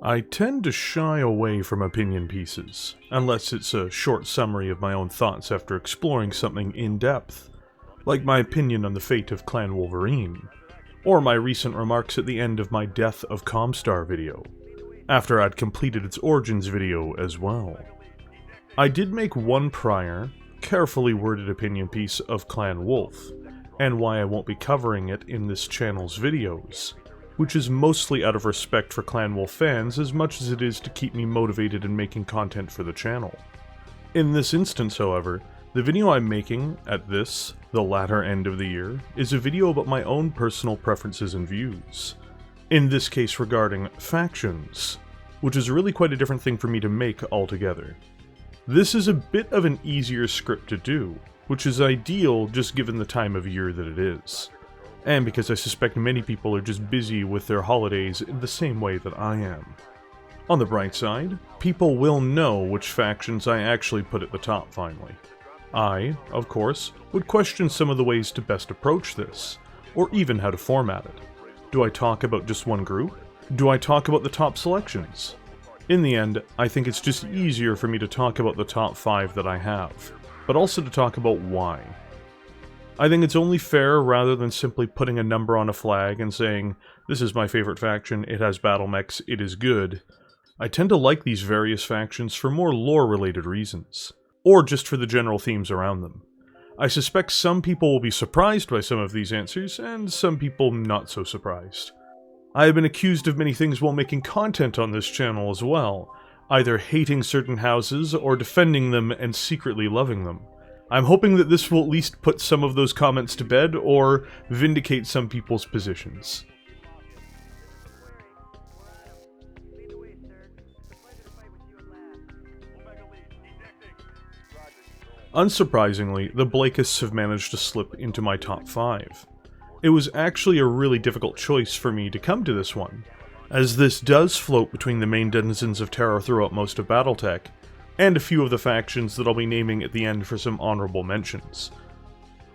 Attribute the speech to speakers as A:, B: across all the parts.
A: I tend to shy away from opinion pieces, unless it's a short summary of my own thoughts after exploring something in depth, like my opinion on the fate of Clan Wolverine, or my recent remarks at the end of my Death of Comstar video, after I'd completed its origins video as well. I did make one prior, carefully worded opinion piece of Clan Wolf, and why I won't be covering it in this channel's videos, which is mostly out of respect for Clan Wolf fans as much as it is to keep me motivated in making content for the channel. In this instance, however, the video I'm making at this, the latter end of the year, is a video about my own personal preferences and views. In this case regarding factions, which is really quite a different thing for me to make altogether. This is a bit of an easier script to do, which is ideal just given the time of year that it is. And because I suspect many people are just busy with their holidays in the same way that I am. On the bright side, people will know which factions I actually put at the top finally. I, of course, would question some of the ways to best approach this, or even how to format it. Do I talk about just one group? Do I talk about the top selections? In the end, I think it's just easier for me to talk about the top 5 that I have, but also to talk about why. I think it's only fair rather than simply putting a number on a flag and saying, this is my favorite faction, it has Battlemechs, it is good. I tend to like these various factions for more lore-related reasons, or just for the general themes around them. I suspect some people will be surprised by some of these answers, and some people not so surprised. I have been accused of many things while making content on this channel as well, either hating certain houses or defending them and secretly loving them. I'm hoping that this will at least put some of those comments to bed, or vindicate some people's positions. Unsurprisingly, the Blakists have managed to slip into my top 5. It was actually a really difficult choice for me to come to this one, as this does float between the main denizens of Terra throughout most of Battletech, and a few of the factions that I'll be naming at the end for some honorable mentions.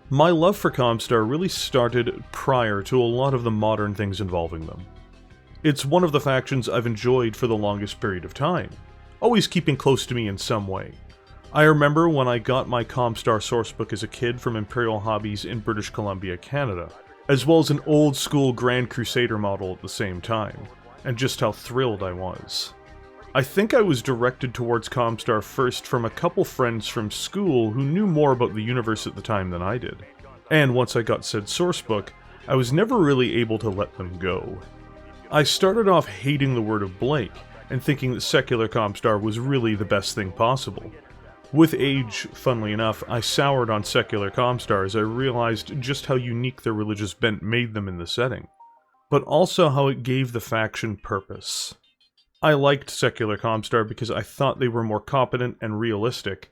A: My love for Comstar really started prior to a lot of the modern things involving them. It's one of the factions I've enjoyed for the longest period of time, always keeping close to me in some way. I remember when I got my Comstar sourcebook as a kid from Imperial Hobbies in British Columbia, Canada, as well as an old school Grand Crusader model at the same time, and just how thrilled I was. I think I was directed towards Comstar first from a couple friends from school who knew more about the universe at the time than I did. And once I got said sourcebook, I was never really able to let them go. I started off hating the word of Blake, and thinking that secular Comstar was really the best thing possible. With age, funnily enough, I soured on secular Comstar as I realized just how unique their religious bent made them in the setting, but also how it gave the faction purpose. I liked secular Comstar because I thought they were more competent and realistic,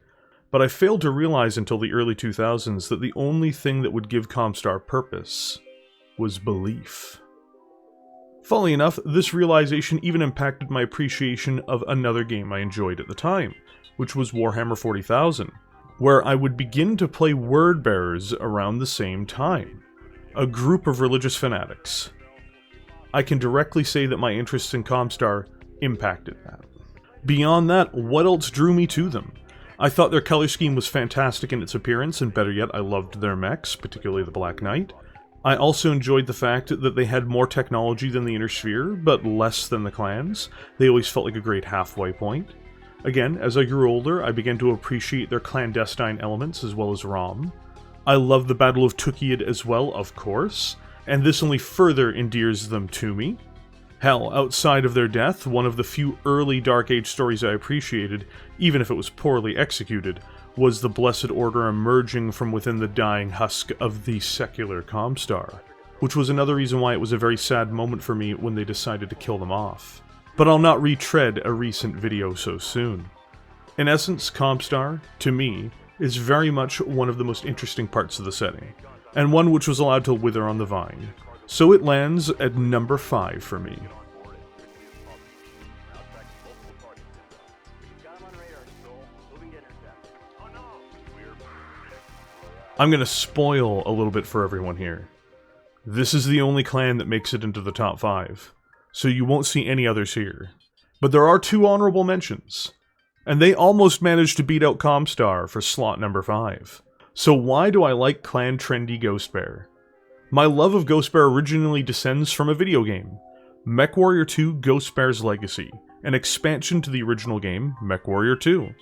A: but I failed to realize until the early 2000s that the only thing that would give Comstar purpose was belief. Funnily enough, this realization even impacted my appreciation of another game I enjoyed at the time, which was Warhammer 40,000, where I would begin to play Word Bearers around the same time, a group of religious fanatics. I can directly say that my interest in Comstar impacted that. Beyond that, what else drew me to them? I thought their color scheme was fantastic in its appearance, and better yet, I loved their mechs, particularly the Black Knight. I also enjoyed the fact that they had more technology than the Inner Sphere, but less than the clans. They always felt like a great halfway point. Again, as I grew older, I began to appreciate their clandestine elements as well as ROM. I love the Battle of Tukiad as well, of course, and this only further endears them to me. Hell, outside of their death, one of the few early Dark Age stories I appreciated, even if it was poorly executed, was the Blessed Order emerging from within the dying husk of the secular Comstar, which was another reason why it was a very sad moment for me when they decided to kill them off. But I'll not retread a recent video so soon. In essence, Comstar, to me, is very much one of the most interesting parts of the setting, and one which was allowed to wither on the vine. So it lands at number 5 for me. I'm gonna spoil a little bit for everyone here. This is the only clan that makes it into the top 5, so you won't see any others here. But there are 2 honorable mentions, and they almost managed to beat out Comstar for slot number 5. So why do I like clan trendy Ghostbear? My love of Ghostbear originally descends from a video game, Mechwarrior 2 Ghostbear's Legacy, an expansion to the original game, Mechwarrior 2.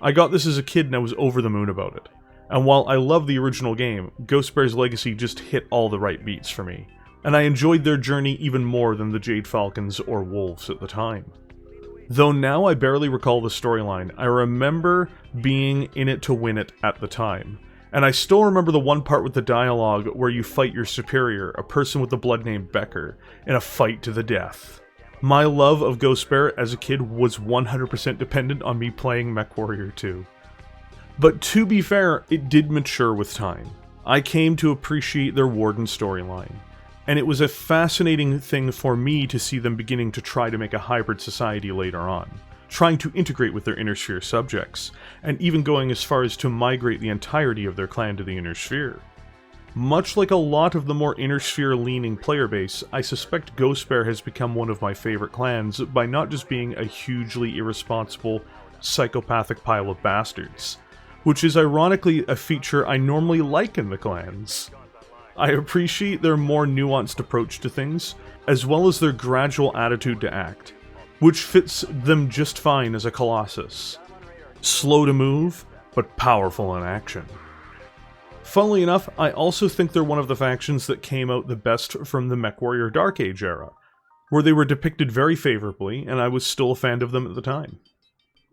A: I got this as a kid and I was over the moon about it. And while I love the original game, Ghostbear's Legacy just hit all the right beats for me. And I enjoyed their journey even more than the Jade Falcons or Wolves at the time. Though now I barely recall the storyline, I remember being in it to win it at the time. And I still remember the one part with the dialogue where you fight your superior, a person with the blood name Becker, in a fight to the death. My love of Ghostbear as a kid was 100% dependent on me playing Mechwarrior 2. But to be fair, it did mature with time. I came to appreciate their Warden storyline, and it was a fascinating thing for me to see them beginning to try to make a hybrid society later on, trying to integrate with their Inner Sphere subjects, and even going as far as to migrate the entirety of their clan to the Inner Sphere. Much like a lot of the more Inner Sphere-leaning player base, I suspect Ghostbear has become one of my favorite clans by not just being a hugely irresponsible, psychopathic pile of bastards, which is ironically a feature I normally like in the clans. I appreciate their more nuanced approach to things, as well as their gradual attitude to act, which fits them just fine as a Colossus. Slow to move, but powerful in action. Funnily enough, I also think they're one of the factions that came out the best from the Mechwarrior Dark Age era, where they were depicted very favorably, and I was still a fan of them at the time.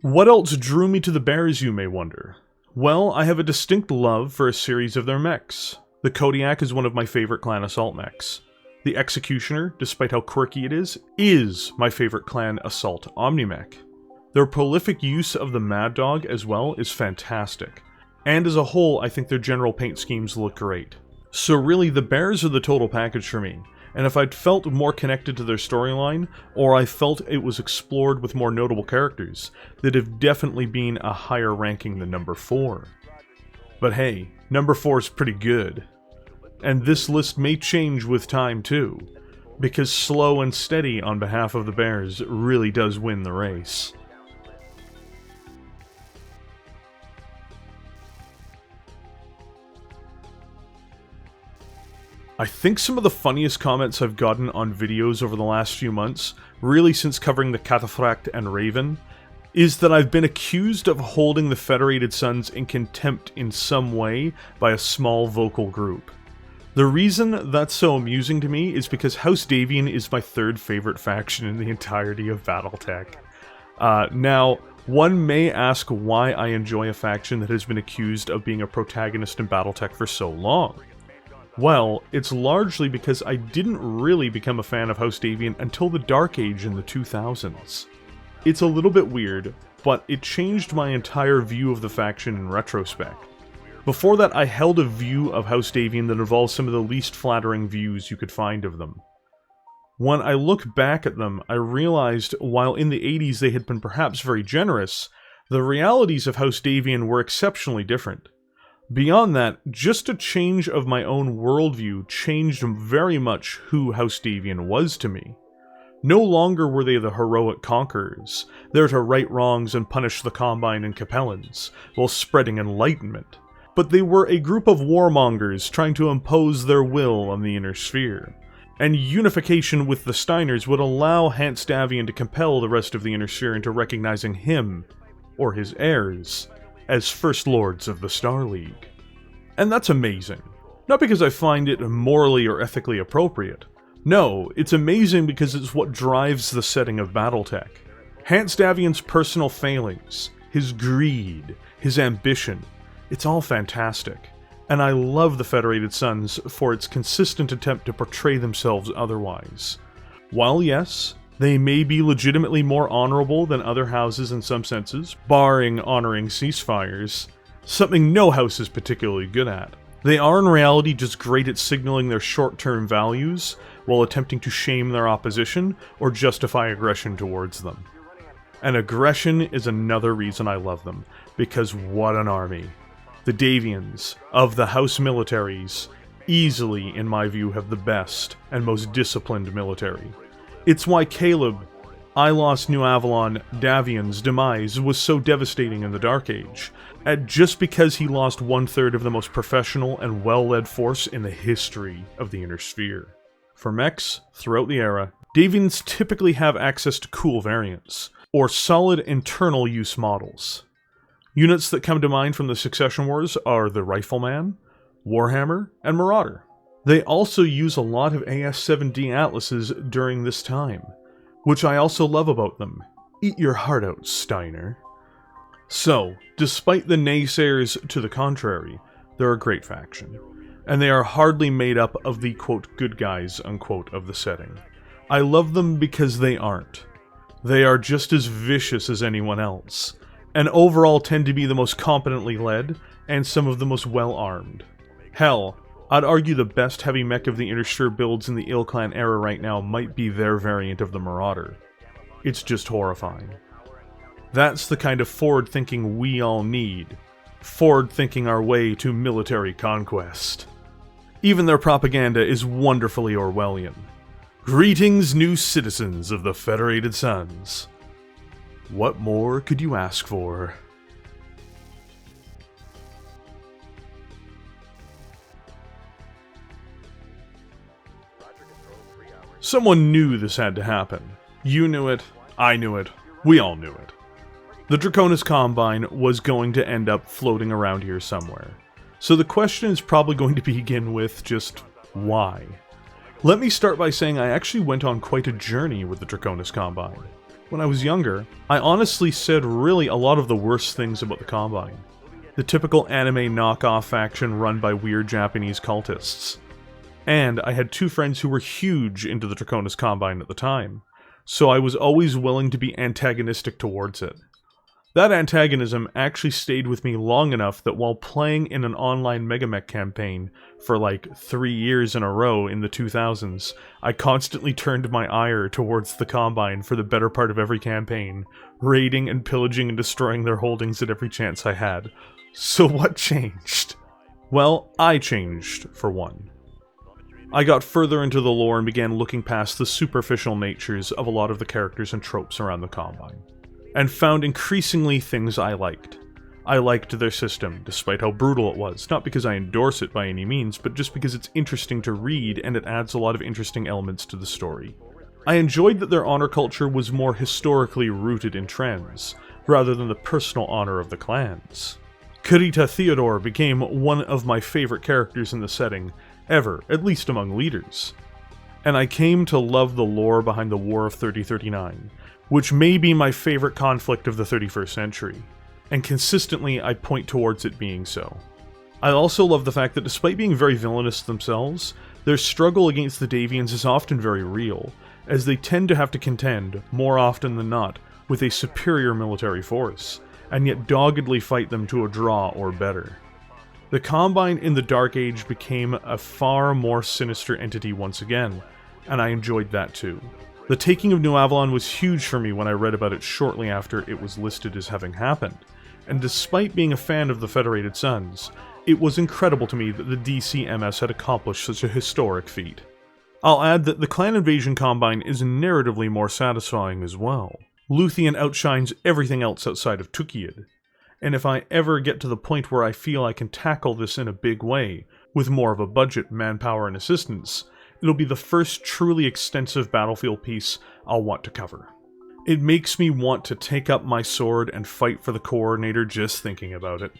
A: What else drew me to the Bears, you may wonder? Well, I have a distinct love for a series of their mechs. The Kodiak is one of my favorite clan assault mechs. The Executioner, despite how quirky it is my favorite clan assault omni-mech. Their prolific use of the Mad Dog as well is fantastic. And as a whole, I think their general paint schemes look great. So really, the Bears are the total package for me, and if I'd felt more connected to their storyline, or I felt it was explored with more notable characters, they'd have definitely been a higher ranking than number 4. But hey, number 4 is pretty good. And this list may change with time too, because slow and steady on behalf of the Bears really does win the race. I think some of the funniest comments I've gotten on videos over the last few months, really since covering the Cataphract and Raven, is that I've been accused of holding the Federated Sons in contempt in some way by a small vocal group. The reason that's so amusing to me is because House Davian is my 3rd favorite faction in the entirety of Battletech. Now, one may ask why I enjoy a faction that has been accused of being a protagonist in Battletech for so long. Well, it's largely because I didn't really become a fan of House Davian until the Dark Age in the 2000s. It's a little bit weird, but it changed my entire view of the faction in retrospect. Before that, I held a view of House Davian that involved some of the least flattering views you could find of them. When I look back at them, I realized while in the 80s they had been perhaps very generous, the realities of House Davian were exceptionally different. Beyond that, just a change of my own worldview changed very much who House Davian was to me. No longer were they the heroic conquerors, there to right wrongs and punish the Combine and Capellans, while spreading enlightenment. But they were a group of warmongers trying to impose their will on the Inner Sphere. And unification with the Steiners would allow Hans Davian to compel the rest of the Inner Sphere into recognizing him, or his heirs, as First Lords of the Star League. And that's amazing. Not because I find it morally or ethically appropriate. No, it's amazing because it's what drives the setting of Battletech. Hans Davian's personal failings, his greed, his ambition, it's all fantastic. And I love the Federated Sons for its consistent attempt to portray themselves otherwise. While yes, they may be legitimately more honorable than other houses in some senses, barring honoring ceasefires, something no house is particularly good at. They are in reality just great at signaling their short-term values, while attempting to shame their opposition or justify aggression towards them. And aggression is another reason I love them, because what an army. The Davians, of the House militaries, easily, in my view, have the best and most disciplined military. It's why Caleb, I lost New Avalon, Davian's demise was so devastating in the Dark Age, and just because he lost 1/3 of the most professional and well-led force in the history of the Inner Sphere. For mechs, throughout the era, Davians typically have access to cool variants, or solid internal use models. Units that come to mind from the Succession Wars are the Rifleman, Warhammer, and Marauder. They also use a lot of AS-7D Atlases during this time, which I also love about them. Eat your heart out, Steiner. So, despite the naysayers to the contrary, they're a great faction, and they are hardly made up of the quote good guys unquote of the setting. I love them because they aren't. They are just as vicious as anyone else, and overall tend to be the most competently led, and some of the most well-armed. Hell, I'd argue the best heavy mech of the Inner Sphere builds in the Ilclan era right now might be their variant of the Marauder. It's just horrifying. That's the kind of forward-thinking we all need. Forward-thinking our way to military conquest. Even their propaganda is wonderfully Orwellian. Greetings, new citizens of the Federated Suns. What more could you ask for? Someone knew this had to happen. You knew it, I knew it, we all knew it. The Draconis Combine was going to end up floating around here somewhere. So the question is probably going to begin with just why? Let me start by saying I actually went on quite a journey with the Draconis Combine. When I was younger, I honestly said really a lot of the worst things about the Combine. The typical anime knockoff faction run by weird Japanese cultists. And I had two friends who were huge into the Draconis Combine at the time, so I was always willing to be antagonistic towards it. That antagonism actually stayed with me long enough that while playing in an online Megamech campaign for like 3 years in a row in the 2000s, I constantly turned my ire towards the Combine for the better part of every campaign, raiding and pillaging and destroying their holdings at every chance I had. So what changed? Well, I changed, for one. I got further into the lore and began looking past the superficial natures of a lot of the characters and tropes around the Combine, and found increasingly things I liked. I liked their system, despite how brutal it was, not because I endorse it by any means, but just because it's interesting to read and it adds a lot of interesting elements to the story. I enjoyed that their honor culture was more historically rooted in trends, rather than the personal honor of the clans. Kurita Theodore became one of my favorite characters in the setting, ever, at least among leaders. And I came to love the lore behind the War of 3039, which may be my favorite conflict of the 31st century, and consistently I point towards it being so. I also love the fact that despite being very villainous themselves, their struggle against the Davians is often very real, as they tend to have to contend, more often than not, with a superior military force, and yet doggedly fight them to a draw or better. The Combine in the Dark Age became a far more sinister entity once again, and I enjoyed that too. The taking of New Avalon was huge for me when I read about it shortly after it was listed as having happened, and despite being a fan of the Federated Suns, it was incredible to me that the DCMS had accomplished such a historic feat. I'll add that the Clan Invasion Combine is narratively more satisfying as well. Luthien outshines everything else outside of Tukiad, and if I ever get to the point where I feel I can tackle this in a big way, with more of a budget, manpower, and assistance, it'll be the first truly extensive battlefield piece I'll want to cover. It makes me want to take up my sword and fight for the Coordinator just thinking about it.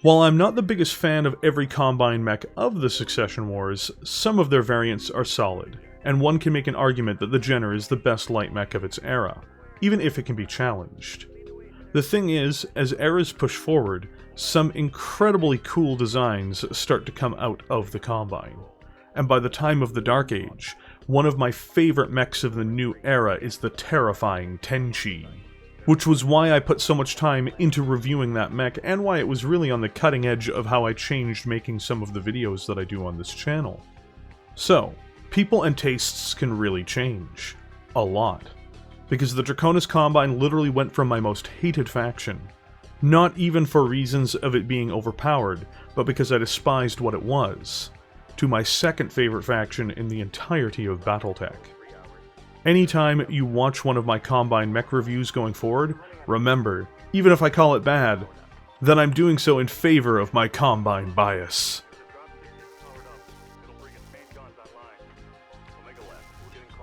A: While I'm not the biggest fan of every Combine mech of the Succession Wars, some of their variants are solid, and one can make an argument that the Jenner is the best light mech of its era, even if it can be challenged. The thing is, as eras push forward, some incredibly cool designs start to come out of the Combine. And by the time of the Dark Age, one of my favorite mechs of the new era is the terrifying Tenchi, which was why I put so much time into reviewing that mech and why it was really on the cutting edge of how I changed making some of the videos that I do on this channel. So, people and tastes can really change. A lot. Because the Draconis Combine literally went from my most hated faction, not even for reasons of it being overpowered, but because I despised what it was, to my second favorite faction in the entirety of Battletech. Anytime you watch one of my Combine mech reviews going forward, remember, even if I call it bad, that I'm doing so in favor of my Combine bias.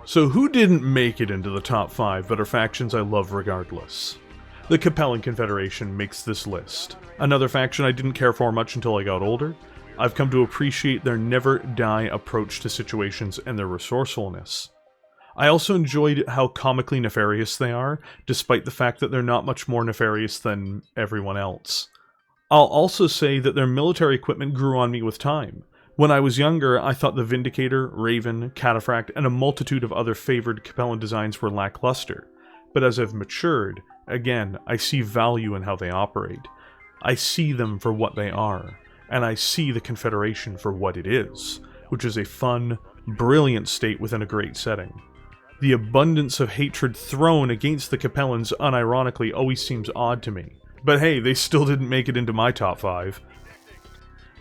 A: So who didn't make it into the top 5 but are factions I love regardless? The Capellan Confederation makes this list. Another faction I didn't care for much until I got older. I've come to appreciate their never-die approach to situations and their resourcefulness. I also enjoyed how comically nefarious they are, despite the fact that they're not much more nefarious than everyone else. I'll also say that their military equipment grew on me with time. When I was younger, I thought the Vindicator, Raven, Cataphract, and a multitude of other favored Capellan designs were lackluster. But as I've matured, again, I see value in how they operate. I see them for what they are, and I see the Confederation for what it is, which is a fun, brilliant state within a great setting. The abundance of hatred thrown against the Capellans unironically always seems odd to me. But hey, they still didn't make it into my top 5.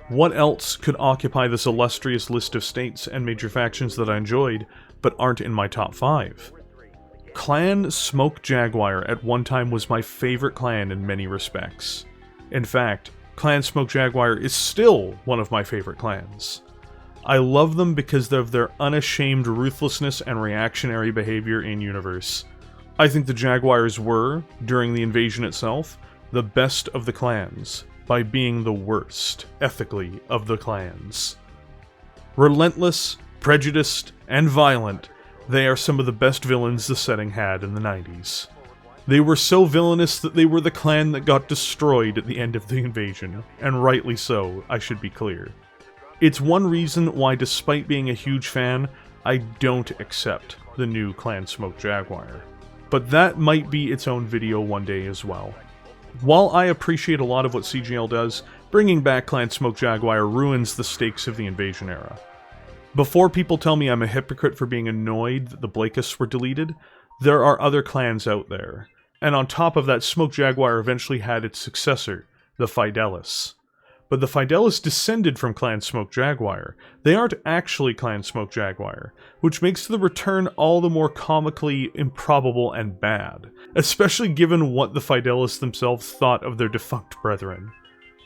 A: What else could occupy this illustrious list of states and major factions that I enjoyed, but aren't in my top 5? Clan Smoke Jaguar at one time was my favorite clan in many respects. In fact, Clan Smoke Jaguar is still one of my favorite clans. I love them because of their unashamed ruthlessness and reactionary behavior in-universe. I think the Jaguars were, during the invasion itself, the best of the clans, by being the worst, ethically, of the clans. Relentless, prejudiced, and violent, they are some of the best villains the setting had in the 90s. They were so villainous that they were the clan that got destroyed at the end of the invasion, and rightly so, I should be clear. It's one reason why, despite being a huge fan, I don't accept the new Clan Smoke Jaguar. But that might be its own video one day as well. While I appreciate a lot of what CGL does, bringing back Clan Smoke Jaguar ruins the stakes of the invasion era. Before people tell me I'm a hypocrite for being annoyed that the Blakeists were deleted, there are other clans out there. And on top of that, Smoke Jaguar eventually had its successor, the Fidelis. But the Fidelis descended from Clan Smoke Jaguar. They aren't actually Clan Smoke Jaguar, which makes the return all the more comically improbable and bad, especially given what the Fidelis themselves thought of their defunct brethren.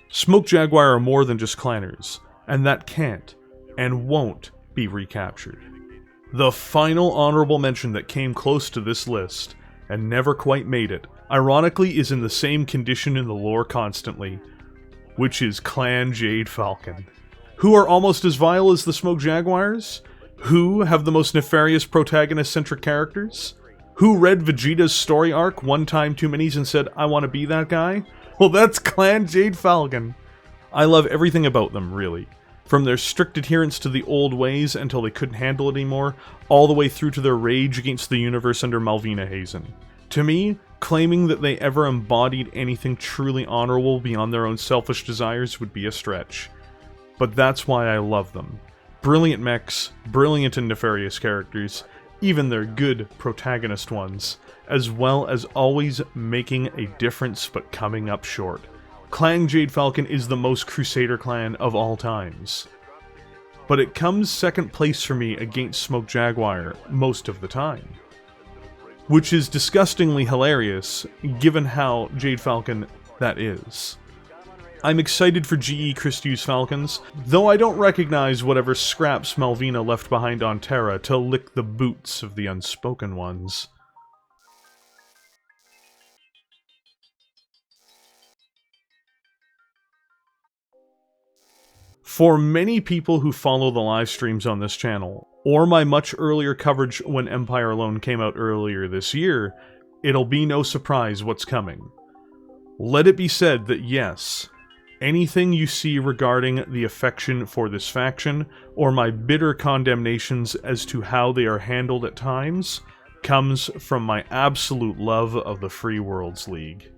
A: Smoke Jaguar are more than just clanners, and that can't, and won't, be recaptured. The final honorable mention that came close to this list, and never quite made it, ironically is in the same condition in the lore constantly, which is Clan Jade Falcon. Who are almost as vile as the Smoke Jaguars? Who have the most nefarious protagonist-centric characters? Who read Vegeta's story arc one time too many and said, I want to be that guy? Well, that's Clan Jade Falcon. I love everything about them, really. From their strict adherence to the old ways until they couldn't handle it anymore, all the way through to their rage against the universe under Malvina Hazen. To me, claiming that they ever embodied anything truly honorable beyond their own selfish desires would be a stretch. But that's why I love them. Brilliant mechs, brilliant and nefarious characters, even their good protagonist ones, as well as always making a difference but coming up short. Clan Jade Falcon is the most Crusader clan of all times. But it comes second place for me against Smoke Jaguar most of the time. Which is disgustingly hilarious, given how Jade Falcon that is. I'm excited for GE Christie's Falcons, though I don't recognize whatever scraps Malvina left behind on Terra to lick the boots of the Unspoken Ones. For many people who follow the live streams on this channel, or my much earlier coverage when Empire Alone came out earlier this year, it'll be no surprise what's coming. Let it be said that yes, anything you see regarding the affection for this faction, or my bitter condemnations as to how they are handled at times, comes from my absolute love of the Free Worlds League.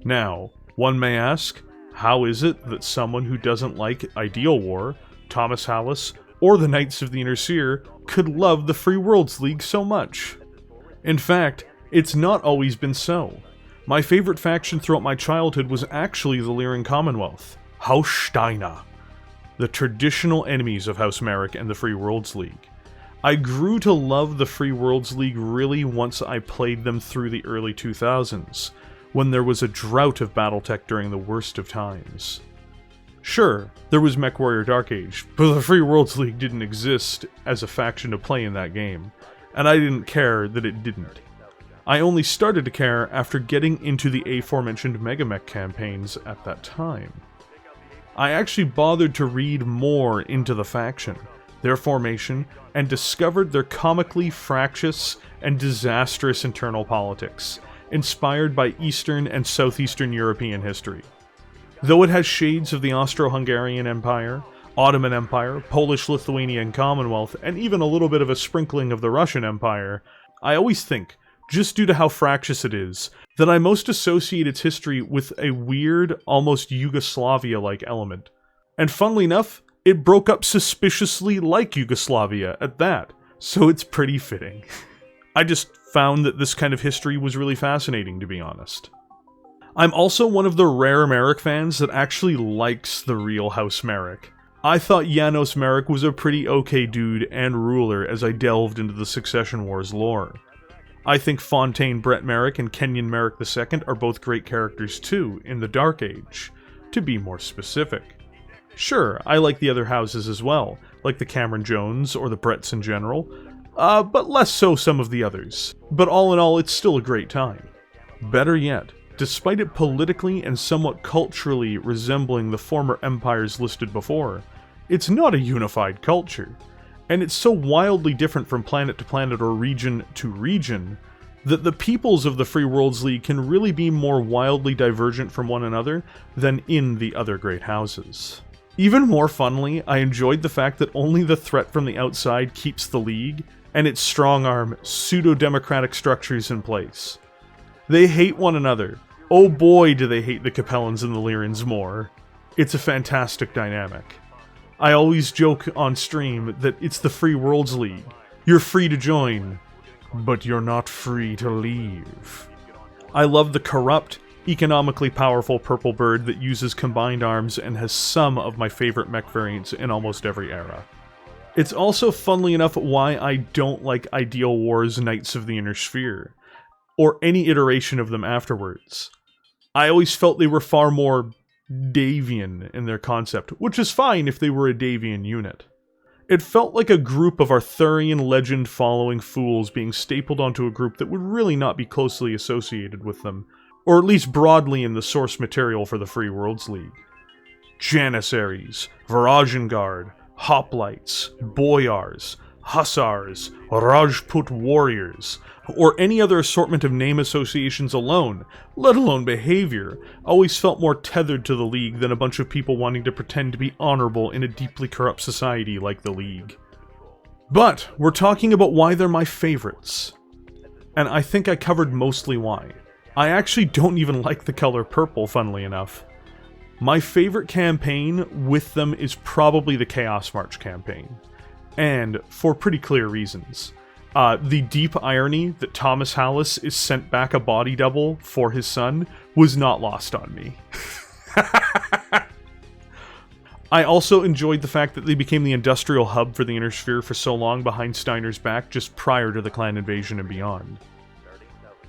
A: Now, one may ask, how is it that someone who doesn't like Ideal War, Thomas Hallis, or the Knights of the Inner Seer could love the Free Worlds League so much? In fact, it's not always been so. My favorite faction throughout my childhood was actually the Lyran Commonwealth, Haus Steiner, the traditional enemies of House Merrick and the Free Worlds League. I grew to love the Free Worlds League really once I played them through the early 2000s, when there was a drought of Battletech during the worst of times. Sure, there was Mechwarrior Dark Age, but the Free Worlds League didn't exist as a faction to play in that game, and I didn't care that it didn't. I only started to care after getting into the aforementioned Megamech campaigns at that time. I actually bothered to read more into the faction, their formation, and discovered their comically fractious and disastrous internal politics, inspired by Eastern and Southeastern European history. Though it has shades of the Austro-Hungarian Empire, Ottoman Empire, Polish-Lithuanian Commonwealth, and even a little bit of a sprinkling of the Russian Empire, I always think, just due to how fractious it is, that I most associate its history with a weird, almost Yugoslavia-like element. And funnily enough, it broke up suspiciously like Yugoslavia at that, so it's pretty fitting. I just found that this kind of history was really fascinating, to be honest. I'm also one of the rare Merrick fans that actually likes the real House Merrick. I thought Janos Merrick was a pretty okay dude and ruler as I delved into the Succession Wars lore. I think Fontaine Brett Merrick and Kenyon Merrick II are both great characters too, in the Dark Age, to be more specific. Sure, I like the other houses as well, like the Cameron Jones or the Bretts in general, but less so some of the others. But all in all, it's still a great time. Better yet, despite it politically and somewhat culturally resembling the former empires listed before, it's not a unified culture, and it's so wildly different from planet to planet or region to region that the peoples of the Free Worlds League can really be more wildly divergent from one another than in the other great houses. Even more funnily, I enjoyed the fact that only the threat from the outside keeps the League and its strong-arm, pseudo-democratic structures in place. They hate one another. Oh boy, do they hate the Capellans and the Lyrans more. It's a fantastic dynamic. I always joke on stream that it's the Free Worlds League. You're free to join, but you're not free to leave. I love the corrupt, economically powerful purple bird that uses combined arms and has some of my favorite mech variants in almost every era. It's also, funnily enough, why I don't like Ideal War's Knights of the Inner Sphere, or any iteration of them afterwards. I always felt they were far more Davian in their concept, which is fine if they were a Davian unit. It felt like a group of Arthurian legend-following fools being stapled onto a group that would really not be closely associated with them, or at least broadly in the source material for the Free Worlds League. Janissaries, Varajan Guard, Hoplites, Boyars, Hussars, Rajput warriors, or any other assortment of name associations alone, let alone behavior, always felt more tethered to the League than a bunch of people wanting to pretend to be honorable in a deeply corrupt society like the League. But we're talking about why they're my favorites, and I think I covered mostly why. I actually don't even like the color purple, funnily enough. My favorite campaign with them is probably the Chaos March campaign, and for pretty clear reasons. The deep irony that Thomas Hallis is sent back a body double for his son was not lost on me. I also enjoyed the fact that they became the industrial hub for the Inner Sphere for so long behind Steiner's back just prior to the clan invasion and beyond.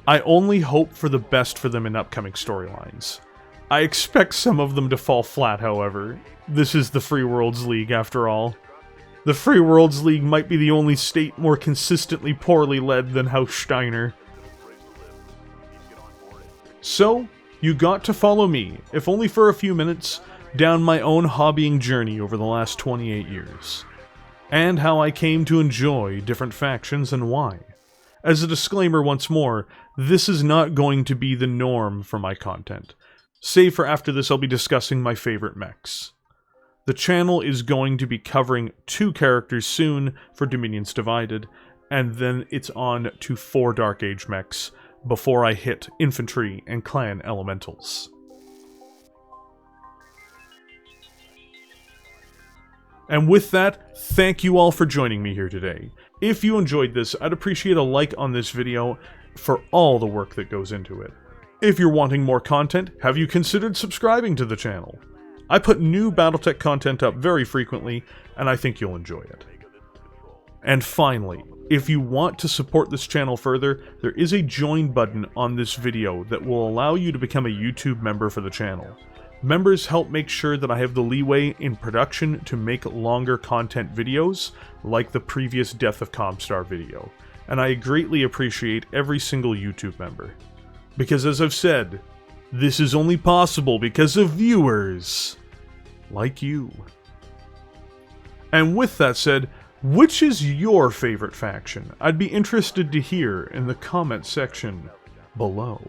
A: I only hope for the best for them in upcoming storylines. I expect some of them to fall flat, however. This is the Free Worlds League, after all. The Free Worlds League might be the only state more consistently poorly led than House Steiner. So, you got to follow me, if only for a few minutes, down my own hobbying journey over the last 28 years. And how I came to enjoy different factions and why. As a disclaimer once more, this is not going to be the norm for my content. Save for after this I'll be discussing my favorite mechs. The channel is going to be covering 2 characters soon for Dominions Divided, and then it's on to 4 Dark Age mechs before I hit Infantry and Clan Elementals. And with that, thank you all for joining me here today. If you enjoyed this, I'd appreciate a like on this video for all the work that goes into it. If you're wanting more content, have you considered subscribing to the channel? I put new Battletech content up very frequently, and I think you'll enjoy it. And finally, if you want to support this channel further, there is a join button on this video that will allow you to become a YouTube member for the channel. Members help make sure that I have the leeway in production to make longer content videos, like the previous Death of Comstar video, and I greatly appreciate every single YouTube member. Because as I've said, this is only possible because of viewers like you. And with that said, which is your favorite faction? I'd be interested to hear in the comment section below.